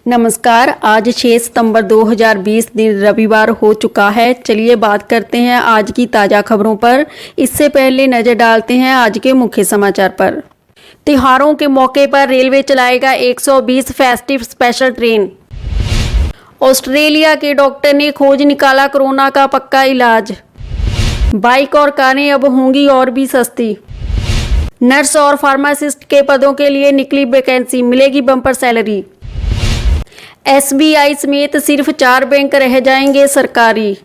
नमस्कार। आज 6 सितंबर 2020 दिन रविवार हो चुका है। चलिए बात करते हैं आज की ताज़ा खबरों पर। इससे पहले नज़र डालते हैं आज के मुख्य समाचार पर। त्योहारों के मौके पर रेलवे चलाएगा 120 फेस्टिव स्पेशल ट्रेन। ऑस्ट्रेलिया के डॉक्टर ने खोज निकाला कोरोना का पक्का इलाज। बाइक और कारें अब होंगी और भी सस्ती। नर्स और फार्मासिस्ट के पदों के लिए निकली वैकेंसी, मिलेगी बम्पर सैलरी। SBI समेत सिर्फ 4 बैंक रह जाएंगे सरकारी।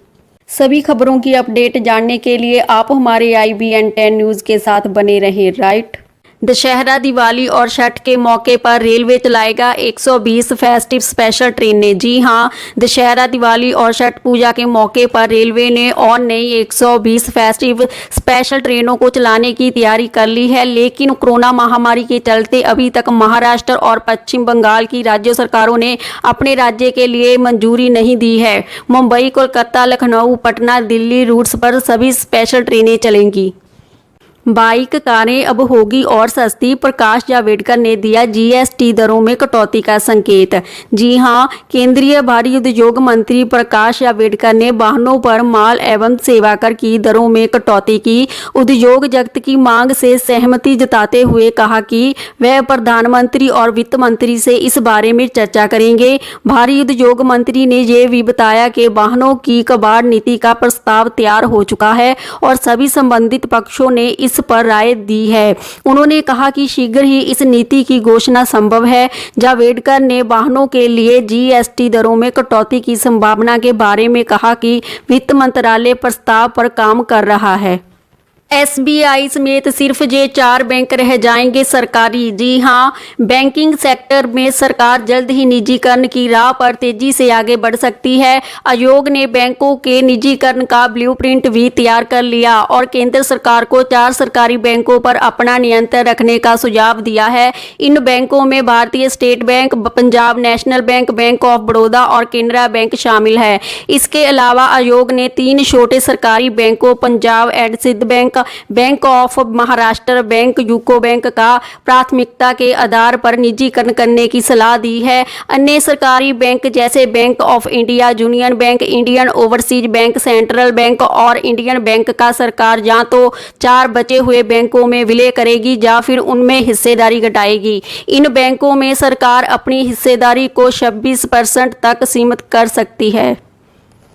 सभी खबरों की अपडेट जानने के लिए आप हमारे IBN 10 न्यूज़ के साथ बने रहें। राइट। दशहरा, दिवाली और छठ के मौके पर रेलवे चलाएगा 120 फेस्टिव स्पेशल ट्रेनें। जी हां, दशहरा, दिवाली और छठ पूजा के मौके पर रेलवे ने और नई 120 फेस्टिव स्पेशल ट्रेनों को चलाने की तैयारी कर ली है, लेकिन कोरोना महामारी के चलते अभी तक महाराष्ट्र और पश्चिम बंगाल की राज्य सरकारों ने अपने राज्य के लिए मंजूरी नहीं दी है। मुंबई, कोलकाता, लखनऊ, पटना, दिल्ली रूट्स पर सभी स्पेशल ट्रेनें चलेंगी। बाइक, कारें अब होगी और सस्ती। प्रकाश जावड़ेकर ने दिया GST दरों में कटौती का संकेत। जी हां, केंद्रीय भारी उद्योग मंत्री प्रकाश जावड़ेकर ने वाहनों पर माल एवं सेवा कर की दरों में कटौती की उद्योग जगत की मांग से सहमति जताते हुए कहा कि वह प्रधानमंत्री और वित्त मंत्री से इस बारे में चर्चा करेंगे। भारी उद्योग मंत्री ने ये भी बताया कि वाहनों की कबाड़ नीति का प्रस्ताव तैयार हो चुका है और सभी संबंधित पक्षों ने इस पर राय दी है। उन्होंने कहा कि शीघ्र ही इस नीति की घोषणा संभव है। जावड़ेकर ने वाहनों के लिए GST दरों में कटौती की संभावना के बारे में कहा कि वित्त मंत्रालय प्रस्ताव पर काम कर रहा है। SBI समेत सिर्फ ये 4 बैंक रह जाएंगे सरकारी। जी हां, बैंकिंग सेक्टर में सरकार जल्द ही निजीकरण की राह पर तेजी से आगे बढ़ सकती है। आयोग ने बैंकों के निजीकरण का ब्लूप्रिंट भी तैयार कर लिया और केंद्र सरकार को 4 सरकारी बैंकों पर अपना नियंत्रण रखने का सुझाव दिया है। इन बैंकों में भारतीय state bank, Punjab national bank, bank of Baroda और केनरा बैंक शामिल है। इसके अलावा आयोग ने 3 छोटे सरकारी बैंकों, Punjab and Sind bank, bank of Maharashtra bank, UCO bank का प्राथमिकता के आधार पर निजीकरण करने की सलाह दी है। अन्य सरकारी बैंक जैसे bank of India, union bank, Indian overseas bank, central bank और इंडियन बैंक का सरकार या तो 4 बचे हुए बैंकों में विलय करेगी या फिर उनमें हिस्सेदारी घटाएगी। इन बैंकों में सरकार अपनी हिस्सेदारी को 26% तक सीमित कर सकती है।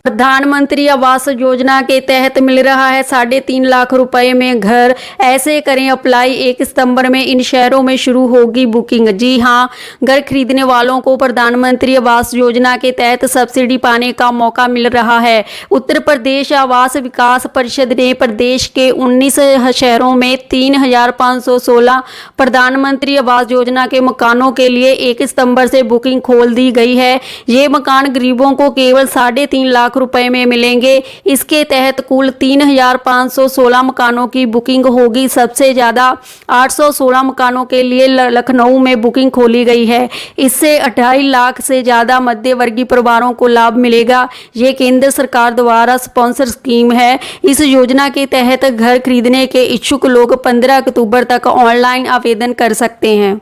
प्रधानमंत्री आवास योजना के तहत मिल रहा है 3.5 लाख रुपए में घर। ऐसे करें अप्लाई। 1 सितंबर में इन शहरों में शुरू होगी बुकिंग। जी हां, घर खरीदने वालों को प्रधानमंत्री आवास योजना के तहत सब्सिडी पाने का मौका मिल रहा है। उत्तर प्रदेश आवास विकास परिषद ने प्रदेश के 19 शहरों में 3,516 प्रधानमंत्री आवास योजना के मकानों के लिए 1 सितंबर से बुकिंग खोल दी गई है। ये मकान गरीबों को केवल 3.5 लाख रुपए में मिलेंगे। इसके तहत कुल 3,516 मकानों की बुकिंग होगी। सबसे ज्यादा 816 मकानों के लिए लखनऊ में बुकिंग खोली गई है। इससे 2.5 लाख से ज्यादा मध्य वर्गीय परिवारों को लाभ मिलेगा। ये केंद्र सरकार द्वारा स्पॉन्सर स्कीम है। इस योजना के तहत घर खरीदने के इच्छुक लोग 15 अक्टूबर तक ऑनलाइन आवेदन कर सकते हैं।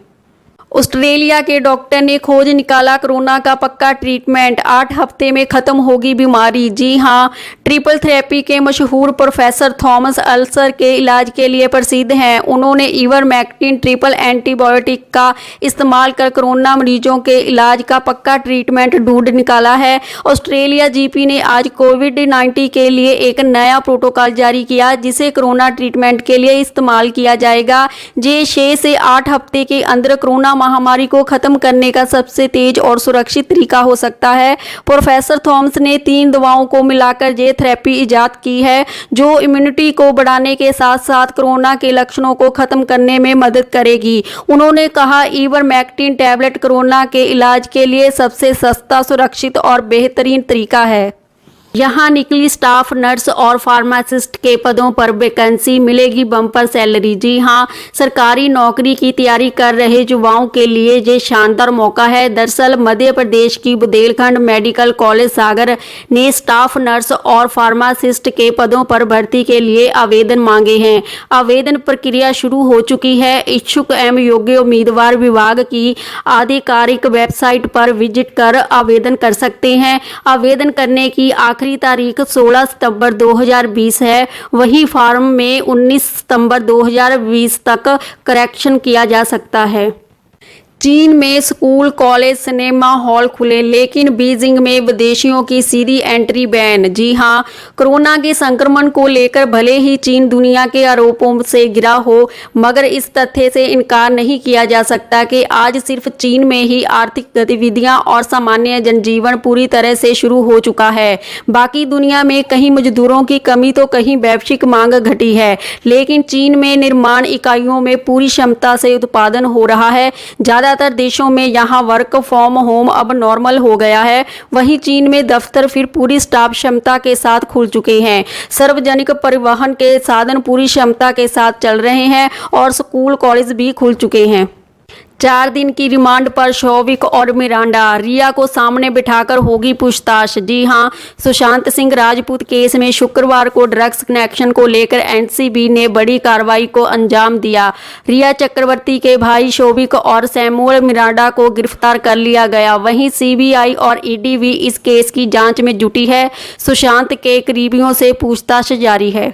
ऑस्ट्रेलिया के डॉक्टर ने खोज निकाला कोरोना का पक्का ट्रीटमेंट। 8 हफ्ते में खत्म होगी बीमारी। जी हां, ट्रिपल थेरेपी के मशहूर प्रोफेसर थॉमस अल्सर के इलाज के लिए प्रसिद्ध हैं। उन्होंने इवरमेक्टिन ट्रिपल एंटीबायोटिक का इस्तेमाल कर कोरोना मरीजों के इलाज का पक्का ट्रीटमेंट ढूंढ निकाला है। ऑस्ट्रेलिया GP ने आज कोविड-19 के लिए एक नया प्रोटोकॉल जारी किया, जिसे कोरोना ट्रीटमेंट के लिए इस्तेमाल किया जाएगा। ये 6 से 8 हफ्ते के अंदर कोरोना महामारी को खत्म करने का सबसे तेज और सुरक्षित तरीका हो सकता है। प्रोफेसर थॉमस ने 3 दवाओं को मिलाकर ये थेरेपी इजाद की है, जो इम्यूनिटी को बढ़ाने के साथ साथ कोरोना के लक्षणों को खत्म करने में मदद करेगी। उन्होंने कहा, इवरमेक्टिन टैबलेट कोरोना के इलाज के लिए सबसे सस्ता, सुरक्षित और बेहतरीन तरीका है। यहाँ निकली स्टाफ नर्स और फार्मासिस्ट के पदों पर वैकेंसी, मिलेगी बम्पर सैलरी। जी हाँ, सरकारी नौकरी की तैयारी कर रहे युवाओं के लिए ये शानदार मौका है। दरअसल मध्य प्रदेश की बुंदेलखंड मेडिकल कॉलेज सागर ने स्टाफ नर्स और फार्मासिस्ट के पदों पर भर्ती के लिए आवेदन मांगे हैं। आवेदन प्रक्रिया शुरू हो चुकी है। इच्छुक एवं योग्य उम्मीदवार विभाग की आधिकारिक वेबसाइट पर विजिट कर आवेदन कर सकते हैं। आवेदन करने की आखिरी तारीख 16 सितंबर 2020 है। वही फॉर्म में 19 सितंबर 2020 तक करेक्शन किया जा सकता है। चीन में स्कूल, कॉलेज, सिनेमा हॉल खुले, लेकिन बीजिंग में विदेशियों की सीधी एंट्री बैन। जी हां, कोरोना के संक्रमण को लेकर भले ही चीन दुनिया के आरोपों से घिरा हो, मगर इस तथ्य से इनकार नहीं किया जा सकता कि आज सिर्फ चीन में ही आर्थिक गतिविधियां और सामान्य जनजीवन पूरी तरह से शुरू हो चुका है। बाकी दुनिया में कहीं मजदूरों की कमी तो कहीं वैश्विक मांग घटी है, लेकिन चीन में निर्माण इकाइयों में पूरी क्षमता से उत्पादन हो रहा है। ज़्यादातर देशों में यहां वर्क फ्रॉम होम अब नॉर्मल हो गया है। वहीं चीन में दफ्तर फिर पूरी स्टाफ क्षमता के साथ खुल चुके हैं। सार्वजनिक परिवहन के साधन पूरी क्षमता के साथ चल रहे हैं और स्कूल, कॉलेज भी खुल चुके हैं। 4 दिन की रिमांड पर शौविक और मिरांडा, रिया को सामने बिठाकर होगी पूछताछ। जी हां, सुशांत सिंह राजपूत केस में शुक्रवार को ड्रग्स कनेक्शन को लेकर एनसीबी ने बड़ी कार्रवाई को अंजाम दिया। रिया चक्रवर्ती के भाई शौविक और सैमुअल मिरांडा को गिरफ्तार कर लिया गया। वहीं सीबीआई और ईडी भी इस केस की जांच में जुटी है। सुशांत के करीबियों से पूछताछ जारी है।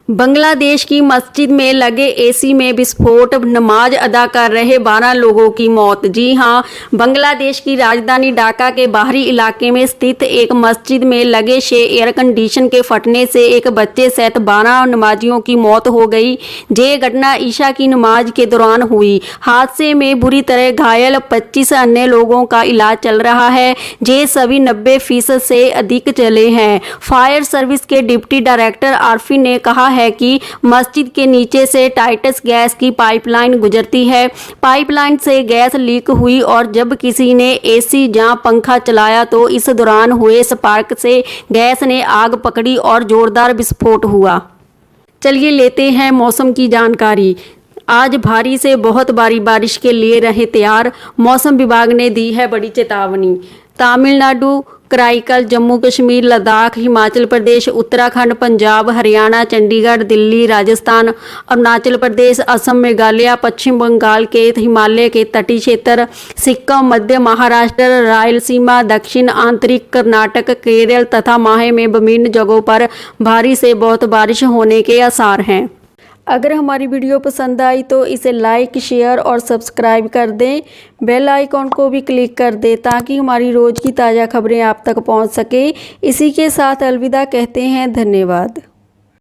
बांग्लादेश की मस्जिद में लगे एसी में विस्फोट, नमाज अदा कर रहे 12 लोगों की मौत। जी हां, बांग्लादेश की राजधानी ढाका के बाहरी इलाके में स्थित एक मस्जिद में लगे 6 एयर कंडीशन के फटने से एक बच्चे सहित 12 नमाजियों की मौत हो गई। ये घटना ईशा की नमाज के दौरान हुई। हादसे में बुरी तरह घायल 25 अन्य लोगों का इलाज चल रहा है। ये सभी 90% से अधिक जले हैं। फायर सर्विस के डिप्टी डायरेक्टर आरफी ने कहा है कि मस्जिद के नीचे से टाइटस गैस की पाइपलाइन गुजरती है। पाइपलाइन से गैस लीक हुई और जब किसी ने एसी या पंखा चलाया तो इस दौरान हुए स्पार्क से गैस ने आग पकड़ी और जोरदार विस्फोट हुआ। चलिए लेते हैं मौसम की जानकारी। आज भारी से बहुत भारी बारिश के लिए रहे तैयार। मौसम विभाग ने दी है बड़ी चेतावनी। तमिलनाडु, कराईकल, जम्मू कश्मीर, लद्दाख, हिमाचल प्रदेश, उत्तराखंड, पंजाब, हरियाणा, चंडीगढ़, दिल्ली, राजस्थान, अरुणाचल प्रदेश, असम, मेघालय, पश्चिम बंगाल के हिमालय के तटीय क्षेत्र, सिक्किम, मध्य महाराष्ट्र, रायलसीमा, दक्षिण आंतरिक कर्नाटक, केरल तथा माहे में विभिन्न जगहों पर भारी से बहुत बारिश होने के आसार हैं। अगर हमारी वीडियो पसंद आई तो इसे लाइक, शेयर और सब्सक्राइब कर दें। बेल आइकॉन को भी क्लिक कर दें ताकि हमारी रोज़ की ताज़ा खबरें आप तक पहुंच सके। इसी के साथ अलविदा कहते हैं। धन्यवाद।